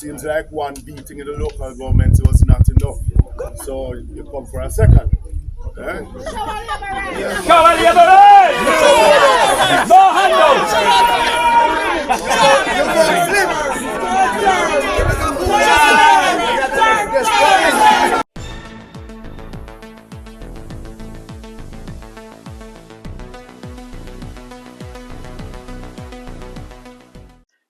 seems like one beating in the local government was not enough. So you come for a second. Okay? No handover!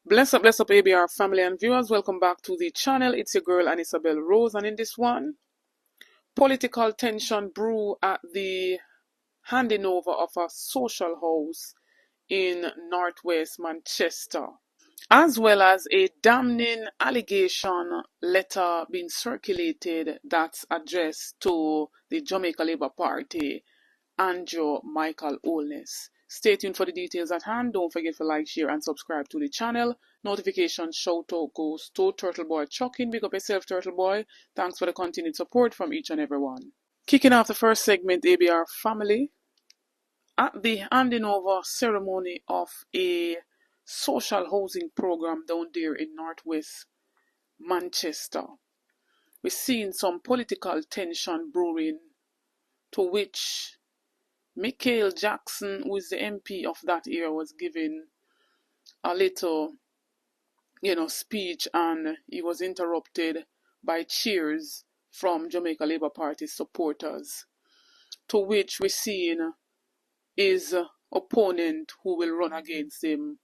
Bless up, ABR family and viewers. Welcome back to the channel. It's your girl, Isabel Rose, and in this one, political tension brew at the handing over of a social house in northwest Manchester, as well as a damning allegation letter being circulated that's addressed to the Jamaica Labour Party and Michael Holness. Stay tuned for the details at hand. Don't forget to like, share, and subscribe to the channel. Notification shout out goes to Turtle Boy Chucking. Big up yourself, Turtle Boy. Thanks for the continued support from each and every one. Kicking off the first segment, ABR family, at the handing over ceremony of a social housing program down there in northwest Manchester, we're seeing some political tension brewing, to which Michael Jackson, who is the MP of that area, was giving a little, speech, and he was interrupted by cheers from Jamaica Labour Party supporters, to which we're seeing his opponent who will run against him,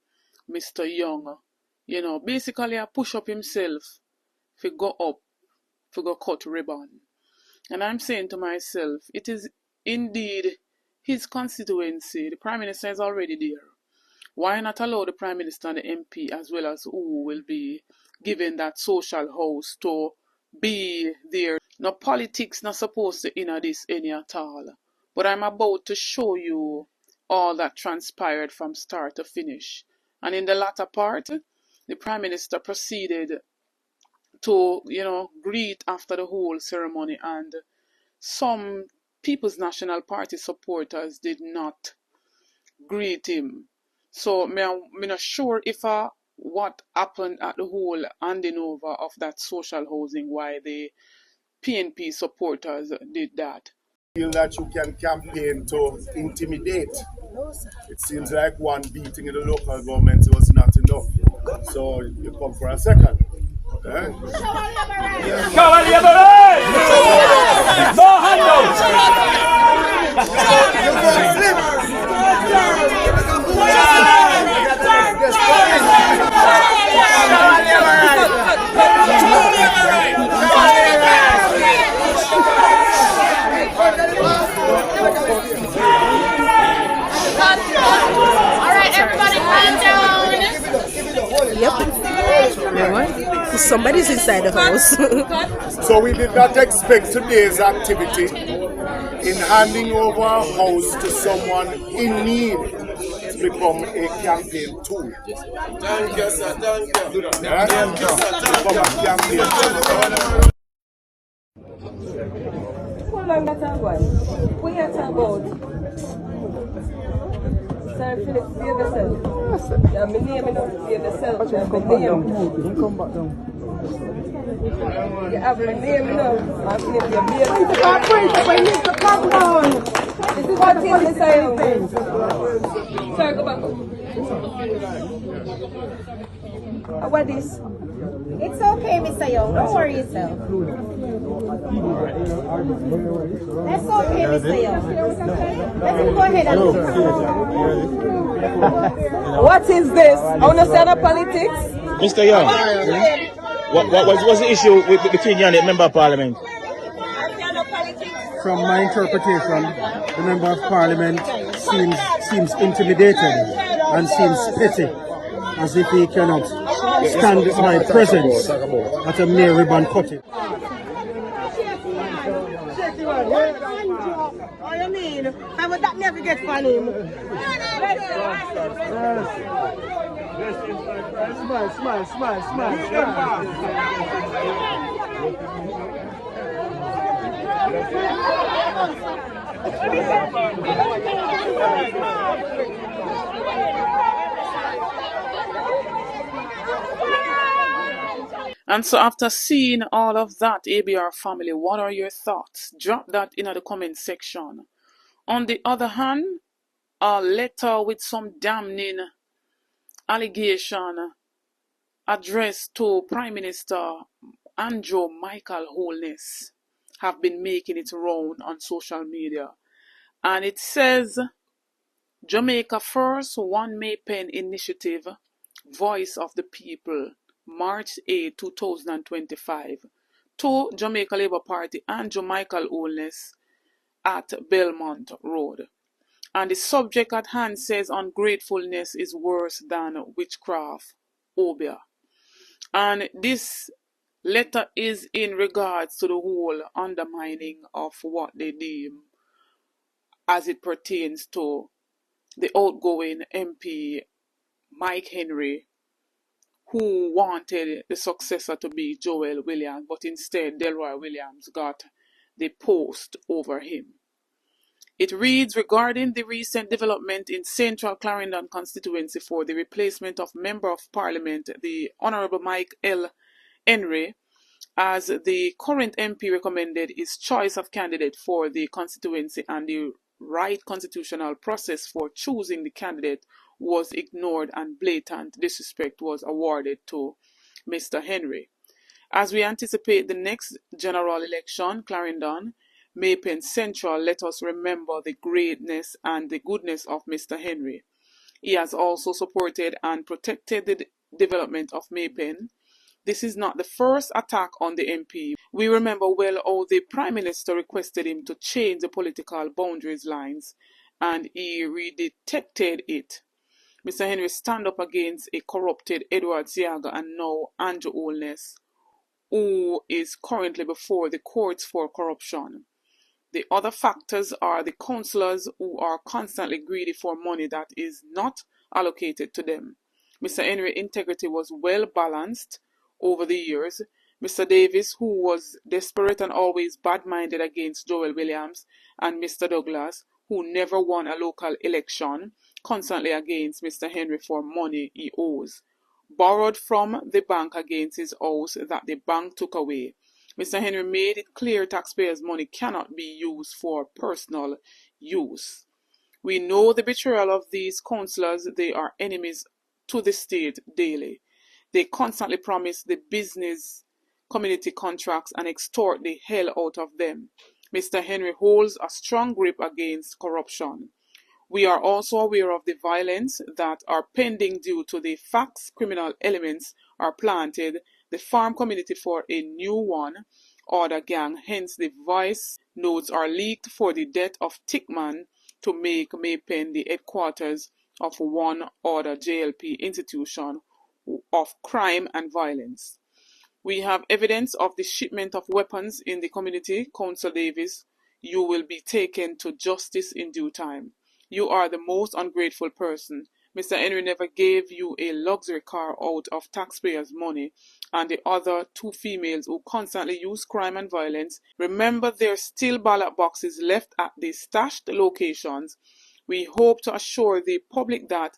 Mr. Young, basically a push up himself if go up, if go cut ribbon. And I'm saying to myself, it is indeed his constituency. The Prime Minister is already there. Why not allow the Prime Minister and the MP, as well as who will be given that social house, to be there? No politics not supposed to enter this any at all. But I'm about to show you all that transpired from start to finish. And in the latter part, the Prime Minister proceeded to, greet after the whole ceremony, and some People's National Party supporters did not greet him. So I'm not sure if what happened at the whole handing over of that social housing, why the PNP supporters did that. Feel that you can campaign to intimidate. It seems like one beating in the local government was not enough. So you come for a second. Okay? No handover! Alright, everybody calm down. Yep. Somebody's inside the house. So we did not expect today's activity in handing over a house to someone in need to become a campaign tool. Thank you, sir. Thank you. Become a campaign tool. How long that time going? What you talking about? Sir, Philip, behave yourself. Yeah, my name is not behave yourself. Yeah, my name. Come back down. You have my name now. I'm Philip, you behave yourself. This is what is the same thing. Sir, go back. What is? It's okay, Mr. Young. Don't worry yourself. That's okay, Mr. Young. Let him go ahead and What is this? I want to say the politics. Mr. Young, what was the issue between you and the Member of Parliament? From my interpretation, the Member of Parliament seems intimidated and seems petty, as if he cannot stand my presence at a mere ribbon cutting. What do you mean? How would that never get funny? Smile. And so after seeing all of that, ABR family, what are your thoughts? Drop that in the comment section. On the other hand, a letter with some damning allegation addressed to Prime Minister Andrew Michael Holness have been making its round on social media. And it says, Jamaica First One May Pen Initiative, Voice of the People, March 8, 2025, to Jamaica Labour Party Andrew Michael Holness at Belmont Road. And the subject at hand says, ungratefulness is worse than witchcraft, Obia. And this letter is in regards to the whole undermining of what they deem as it pertains to the outgoing MP Mike Henry, who wanted the successor to be Joel Williams, but instead Delroy Williams got the post over him. It reads, regarding the recent development in Central Clarendon constituency for the replacement of Member of Parliament, the Honourable Mike L. Henry, as the current MP recommended his choice of candidate for the constituency and the right constitutional process for choosing the candidate was ignored and blatant disrespect was awarded to Mr. Henry. As we anticipate the next general election, Clarendon, Maypen Central, let us remember the greatness and the goodness of Mr. Henry. He has also supported and protected the development of Maypen. This is not the first attack on the MP. We remember well how the Prime Minister requested him to change the political boundaries lines, and he redetected it. Mr. Henry stand up against a corrupted Edward Siaga and now Andrew Holness, who is currently before the courts for corruption. The other factors are the councillors who are constantly greedy for money that is not allocated to them. Mr. Henry's integrity was well balanced over the years. Mr. Davis, who was desperate and always bad-minded against Joel Williams, and Mr. Douglas, who never won a local election, constantly against Mr. Henry for money he owes. Borrowed from the bank against his house that the bank took away. Mr. Henry made it clear taxpayers' money cannot be used for personal use. We know the betrayal of these councillors. They are enemies to the state daily. They constantly promise the business community contracts and extort the hell out of them. Mr. Henry holds a strong grip against corruption. We are also aware of the violence that are pending due to the facts criminal elements are planted the farm community for a new one order gang. Hence the voice notes are leaked for the death of Tickman to make Maypen the headquarters of one order JLP institution of crime and violence. We have evidence of the shipment of weapons in the community. Councillor Davis, you will be taken to justice in due time. You are the most ungrateful person. Mr. Henry never gave you a luxury car out of taxpayers' money, and the other two females who constantly use crime and violence. Remember, there are still ballot boxes left at the stashed locations. We hope to assure the public that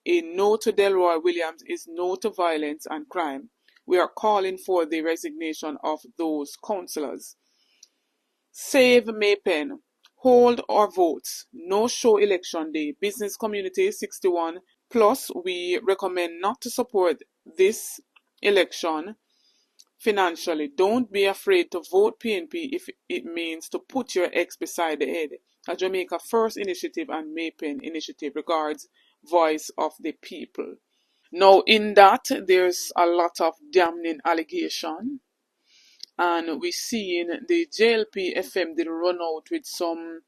a no to Delroy Williams is no to violence and crime. We are calling for the resignation of those councillors. Save Maypen. Hold our votes. No show election day. Business community 61. Plus, we recommend not to support this election financially. Don't be afraid to vote PNP if it means to put your ex beside the head. A Jamaica First Initiative and Maypen Initiative. Regards, Voice of the People. Now, in that, there's a lot of damning allegation. And we seen the JLP FM did run out with some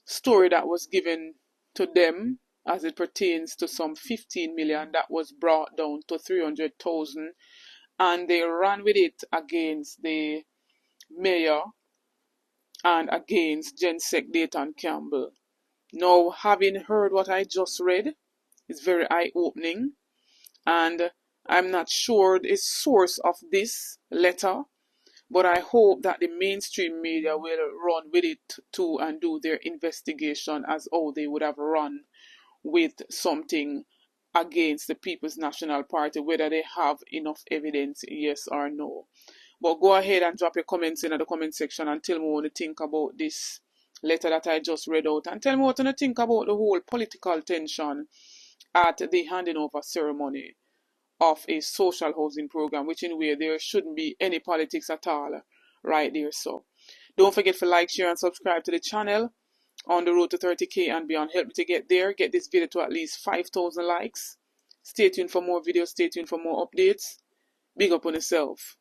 story that was given to them as it pertains to some 15 million that was brought down to 300,000, and they ran with it against the mayor and against Gensec Dayton Campbell. Now, having heard what I just read, it's very eye-opening, and I'm not sure the source of this letter, but I hope that the mainstream media will run with it too and do their investigation as how they would have run with something against the People's National Party, whether they have enough evidence, yes or no. But go ahead and drop your comments in the comment section and tell me what you think about this letter that I just read out, and tell me what you think about the whole political tension at the handing over ceremony of a social housing program, which in where there shouldn't be any politics at all right there. So don't forget to like, share and subscribe to the channel on the road to 30k and beyond. Help me to get there, get this video to at least 5,000 likes. Stay tuned for more videos, stay tuned for more updates. Big up on yourself.